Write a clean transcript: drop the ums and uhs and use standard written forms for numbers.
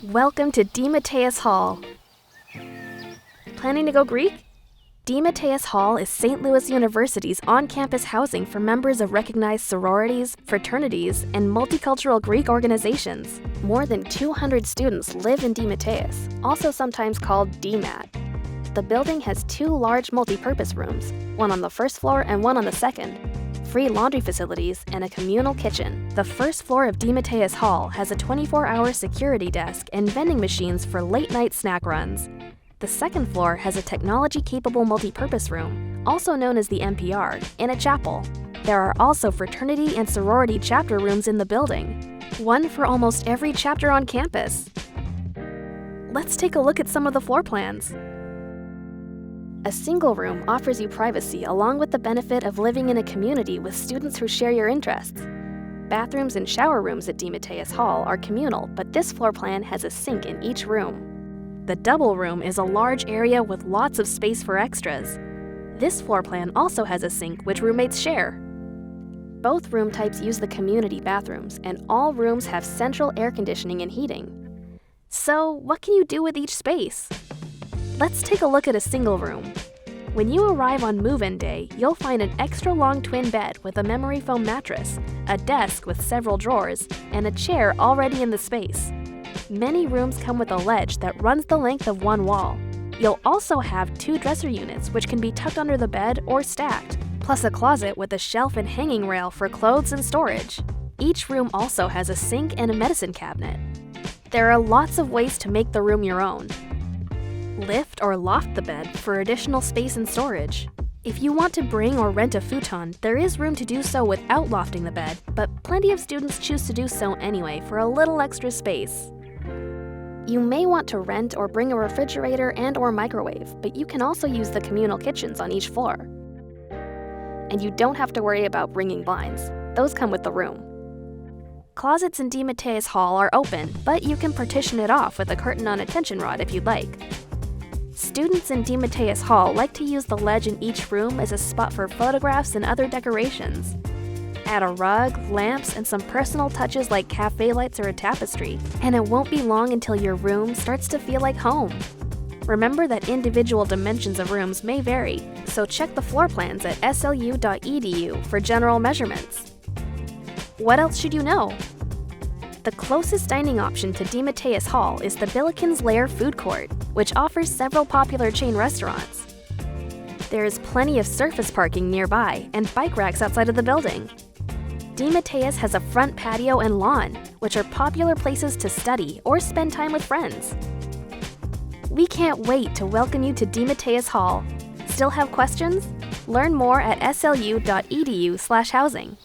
Welcome to DeMattias Hall. Planning to go Greek? DeMattias Hall is St. Louis University's on-campus housing for members of recognized sororities, fraternities, and multicultural Greek organizations. More than 200 students live in DeMattias, also sometimes called DeMatt. The building has two large multipurpose rooms, one on the first floor and one on the second, free laundry facilities, and a communal kitchen. The first floor of DeMattias Hall has a 24-hour security desk and vending machines for late-night snack runs. The second floor has a technology-capable multipurpose room, also known as the NPR, and a chapel. There are also fraternity and sorority chapter rooms in the building, one for almost every chapter on campus. Let's take a look at some of the floor plans. A single room offers you privacy along with the benefit of living in a community with students who share your interests. Bathrooms and shower rooms at DeMattias Hall are communal, but this floor plan has a sink in each room. The double room is a large area with lots of space for extras. This floor plan also has a sink which roommates share. Both room types use the community bathrooms, and all rooms have central air conditioning and heating. So, what can you do with each space? Let's take a look at a single room. When you arrive on move-in day, you'll find an extra-long twin bed with a memory foam mattress, a desk with several drawers, and a chair already in the space. Many rooms come with a ledge that runs the length of one wall. You'll also have two dresser units which can be tucked under the bed or stacked, plus a closet with a shelf and hanging rail for clothes and storage. Each room also has a sink and a medicine cabinet. There are lots of ways to make the room your own. Lift or loft the bed for additional space and storage. If you want to bring or rent a futon, there is room to do so without lofting the bed, but plenty of students choose to do so anyway for a little extra space. You may want to rent or bring a refrigerator and/or microwave, but you can also use the communal kitchens on each floor. And you don't have to worry about bringing blinds. Those come with the room. Closets in DeMattias Hall are open, but you can partition it off with a curtain on a tension rod if you'd like. Students in DeMattias Hall like to use the ledge in each room as a spot for photographs and other decorations. Add a rug, lamps, and some personal touches like cafe lights or a tapestry, and it won't be long until your room starts to feel like home. Remember that individual dimensions of rooms may vary, so check the floor plans at slu.edu for general measurements. What else should you know? The closest dining option to DeMattias Hall is the Billikens Lair food court, which offers several popular chain restaurants. There is plenty of surface parking nearby and bike racks outside of the building. DeMattias has a front patio and lawn, which are popular places to study or spend time with friends. We can't wait to welcome you to DeMattias Hall. Still have questions? Learn more at slu.edu/housing.